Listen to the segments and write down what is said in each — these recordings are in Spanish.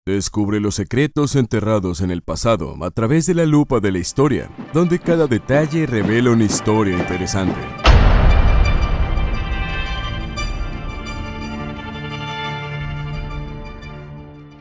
Descubre los secretos enterrados en el pasado a través de la lupa de la historia, donde cada detalle revela una historia interesante.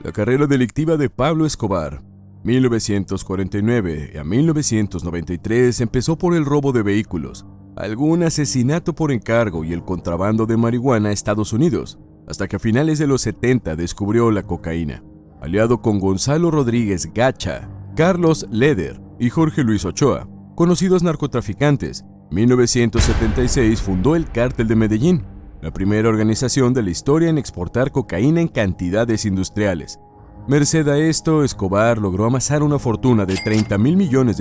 La carrera delictiva de Pablo Escobar, 1949 a 1993, empezó por el robo de vehículos, algún asesinato por encargo y el contrabando de marihuana a Estados Unidos, hasta que a finales de los 70 descubrió la cocaína. Aliado con Gonzalo Rodríguez Gacha, Carlos Leder y Jorge Luis Ochoa, conocidos narcotraficantes, en 1976 fundó el Cártel de Medellín, la primera organización de la historia en exportar cocaína en cantidades industriales. Merced a esto, Escobar logró amasar una fortuna de $30 mil millones,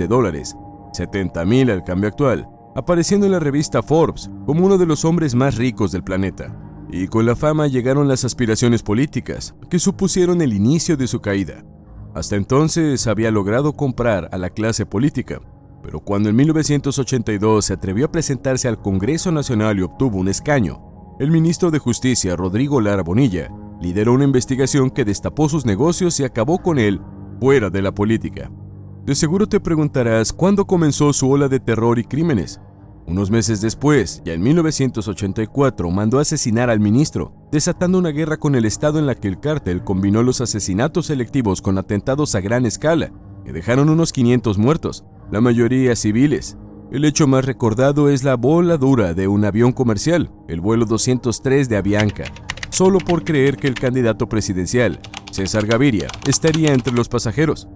70 mil al cambio actual, apareciendo en la revista Forbes como uno de los hombres más ricos del planeta. Y con la fama llegaron las aspiraciones políticas, que supusieron el inicio de su caída. Hasta entonces había logrado comprar a la clase política, pero cuando en 1982 se atrevió a presentarse al Congreso Nacional y obtuvo un escaño, el ministro de Justicia, Rodrigo Lara Bonilla, lideró una investigación que destapó sus negocios y acabó con él fuera de la política. De seguro te preguntarás cuándo comenzó su ola de terror y crímenes. Unos meses después, ya en 1984, mandó asesinar al ministro, desatando una guerra con el Estado en la que el cártel combinó los asesinatos selectivos con atentados a gran escala, que dejaron unos 500 muertos, la mayoría civiles. El hecho más recordado es la voladura de un avión comercial, el vuelo 203 de Avianca, solo por creer que el candidato presidencial, César Gaviria, estaría entre los pasajeros.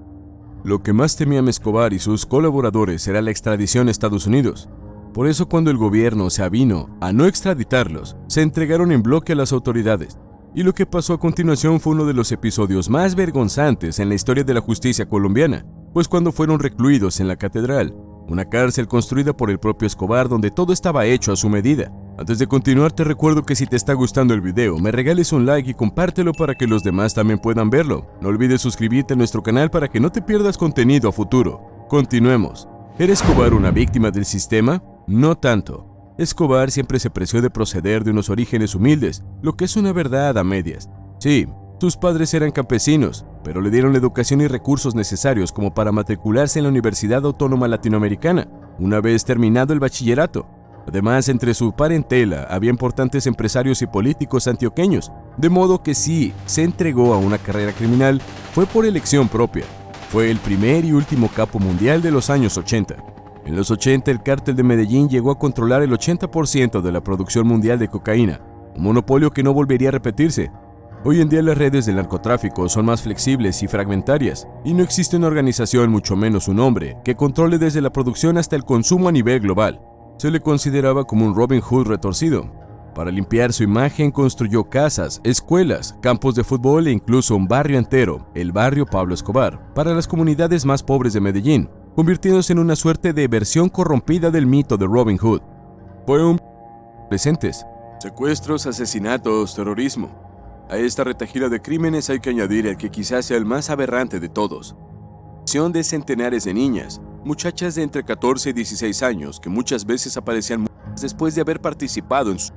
Lo que más temían Escobar y sus colaboradores era la extradición a Estados Unidos. Por eso, cuando el gobierno se avino a no extraditarlos, se entregaron en bloque a las autoridades. Y lo que pasó a continuación fue uno de los episodios más vergonzantes en la historia de la justicia colombiana, pues cuando fueron recluidos en la Catedral, una cárcel construida por el propio Escobar donde todo estaba hecho a su medida. Antes de continuar, te recuerdo que si te está gustando el video, me regales un like y compártelo para que los demás también puedan verlo. No olvides suscribirte a nuestro canal para que no te pierdas contenido a futuro. Continuemos. ¿Era Escobar una víctima del sistema? No tanto. Escobar siempre se preció de proceder de unos orígenes humildes, lo que es una verdad a medias. Sí, sus padres eran campesinos, pero le dieron la educación y recursos necesarios como para matricularse en la Universidad Autónoma Latinoamericana, una vez terminado el bachillerato. Además, entre su parentela había importantes empresarios y políticos antioqueños, de modo que si se entregó a una carrera criminal, fue por elección propia. Fue el primer y último capo mundial de los años 80. En los 80, el Cártel de Medellín llegó a controlar el 80% de la producción mundial de cocaína, un monopolio que no volvería a repetirse. Hoy en día las redes del narcotráfico son más flexibles y fragmentarias, y no existe una organización, mucho menos un hombre, que controle desde la producción hasta el consumo a nivel global. Se le consideraba como un Robin Hood retorcido. Para limpiar su imagen construyó casas, escuelas, campos de fútbol e incluso un barrio entero, el barrio Pablo Escobar, para las comunidades más pobres de Medellín, convirtiéndose en una suerte de versión corrompida del mito de Robin Hood. Fue un presentes, secuestros, asesinatos, terrorismo. A esta retahíla de crímenes hay que añadir el que quizás sea el más aberrante de todos. La acción de centenares de niñas, muchachas de entre 14 y 16 años, que muchas veces aparecían muertas después de haber participado en su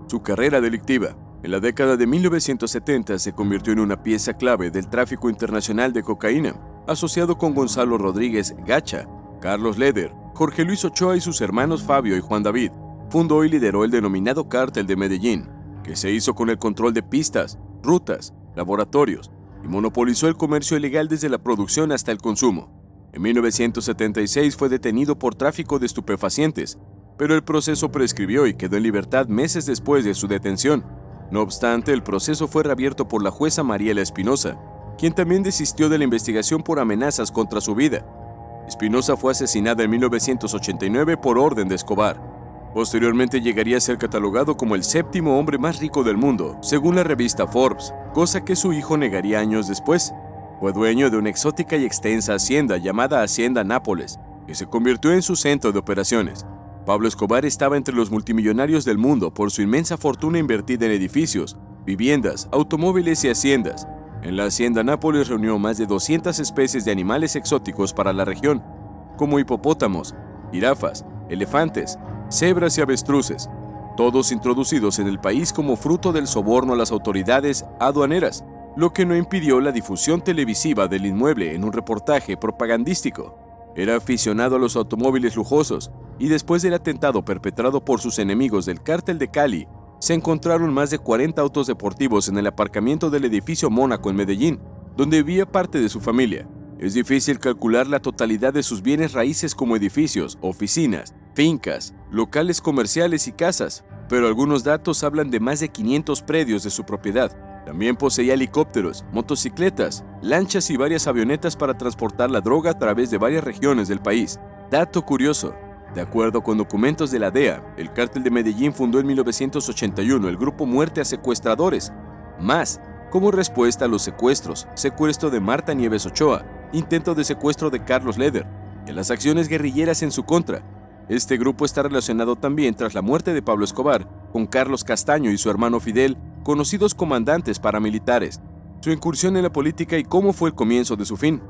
Su carrera delictiva. En la década de 1970 se convirtió en una pieza clave del tráfico internacional de cocaína, asociado con Gonzalo Rodríguez Gacha, Carlos Leder, Jorge Luis Ochoa y sus hermanos Fabio y Juan David. Fundó y lideró el denominado Cártel de Medellín, que se hizo con el control de pistas, rutas, laboratorios, y monopolizó el comercio ilegal desde la producción hasta el consumo. En 1976 fue detenido por tráfico de estupefacientes, pero el proceso prescribió y quedó en libertad meses después de su detención. No obstante, el proceso fue reabierto por la jueza Mariela Espinosa, quien también desistió de la investigación por amenazas contra su vida. Espinosa fue asesinada en 1989 por orden de Escobar. Posteriormente llegaría a ser catalogado como el séptimo hombre más rico del mundo, según la revista Forbes, cosa que su hijo negaría años después. Fue dueño de una exótica y extensa hacienda llamada Hacienda Nápoles, que se convirtió en su centro de operaciones. Pablo Escobar estaba entre los multimillonarios del mundo por su inmensa fortuna invertida en edificios, viviendas, automóviles y haciendas. En la hacienda Nápoles reunió más de 200 especies de animales exóticos para la región, como hipopótamos, jirafas, elefantes, cebras y avestruces, todos introducidos en el país como fruto del soborno a las autoridades aduaneras, lo que no impidió la difusión televisiva del inmueble en un reportaje propagandístico. Era aficionado a los automóviles lujosos, y después del atentado perpetrado por sus enemigos del Cártel de Cali, se encontraron más de 40 autos deportivos en el aparcamiento del edificio Mónaco en Medellín, donde vivía parte de su familia. Es difícil calcular la totalidad de sus bienes raíces como edificios, oficinas, fincas, locales comerciales y casas, pero algunos datos hablan de más de 500 predios de su propiedad. También poseía helicópteros, motocicletas, lanchas y varias avionetas para transportar la droga a través de varias regiones del país. Dato curioso: de acuerdo con documentos de la DEA, el Cártel de Medellín fundó en 1981 el grupo Muerte a Secuestradores, MAS, como respuesta a los secuestros, secuestro de Marta Nieves Ochoa, intento de secuestro de Carlos Leder, y a las acciones guerrilleras en su contra. Este grupo está relacionado también, tras la muerte de Pablo Escobar, con Carlos Castaño y su hermano Fidel, conocidos comandantes paramilitares, su incursión en la política y cómo fue el comienzo de su fin.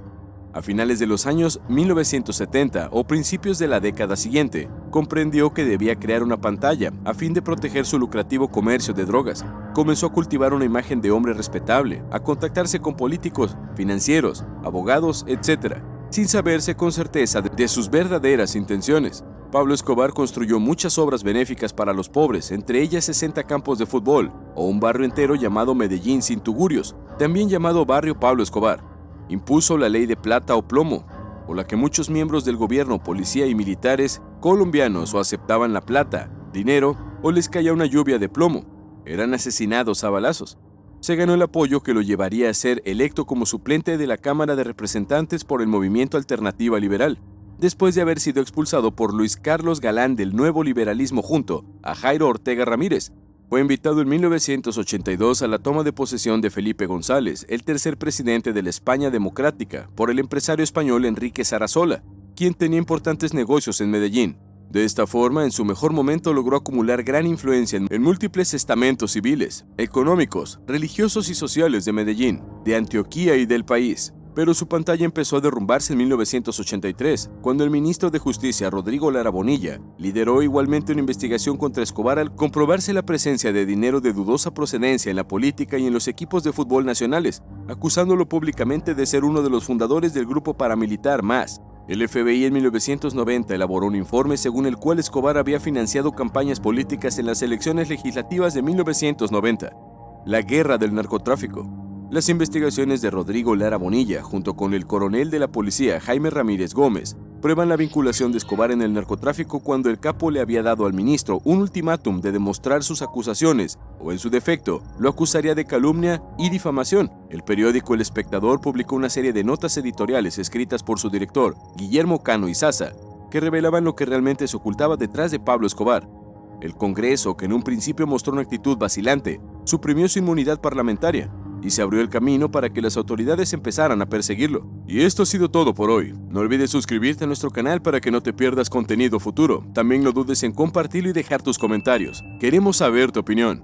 A finales de los años 1970 o principios de la década siguiente, comprendió que debía crear una pantalla a fin de proteger su lucrativo comercio de drogas. Comenzó a cultivar una imagen de hombre respetable, a contactarse con políticos, financieros, abogados, etc., sin saberse con certeza de sus verdaderas intenciones. Pablo Escobar construyó muchas obras benéficas para los pobres, entre ellas 60 campos de fútbol, o un barrio entero llamado Medellín sin tugurios, también llamado Barrio Pablo Escobar. Impuso la ley de plata o plomo, por la que muchos miembros del gobierno, policía y militares colombianos o aceptaban la plata, dinero, o les caía una lluvia de plomo. Eran asesinados a balazos. Se ganó el apoyo que lo llevaría a ser electo como suplente de la Cámara de Representantes por el Movimiento Alternativa Liberal, después de haber sido expulsado por Luis Carlos Galán del Nuevo Liberalismo junto a Jairo Ortega Ramírez. Fue invitado en 1982 a la toma de posesión de Felipe González, el tercer presidente de la España democrática, por el empresario español Enrique Sarasola, quien tenía importantes negocios en Medellín. De esta forma, en su mejor momento logró acumular gran influencia en múltiples estamentos civiles, económicos, religiosos y sociales de Medellín, de Antioquía y del país. Pero su pantalla empezó a derrumbarse en 1983, cuando el ministro de Justicia, Rodrigo Lara Bonilla, lideró igualmente una investigación contra Escobar al comprobarse la presencia de dinero de dudosa procedencia en la política y en los equipos de fútbol nacionales, acusándolo públicamente de ser uno de los fundadores del grupo paramilitar MAS. El FBI en 1990 elaboró un informe según el cual Escobar había financiado campañas políticas en las elecciones legislativas de 1990. La guerra del narcotráfico. Las investigaciones de Rodrigo Lara Bonilla, junto con el coronel de la policía Jaime Ramírez Gómez, prueban la vinculación de Escobar en el narcotráfico cuando el capo le había dado al ministro un ultimátum de demostrar sus acusaciones, o en su defecto, lo acusaría de calumnia y difamación. El periódico El Espectador publicó una serie de notas editoriales escritas por su director, Guillermo Cano Izaza, que revelaban lo que realmente se ocultaba detrás de Pablo Escobar. El Congreso, que en un principio mostró una actitud vacilante, suprimió su inmunidad parlamentaria, y se abrió el camino para que las autoridades empezaran a perseguirlo. Y esto ha sido todo por hoy. No olvides suscribirte a nuestro canal para que no te pierdas contenido futuro. También no dudes en compartirlo y dejar tus comentarios. Queremos saber tu opinión.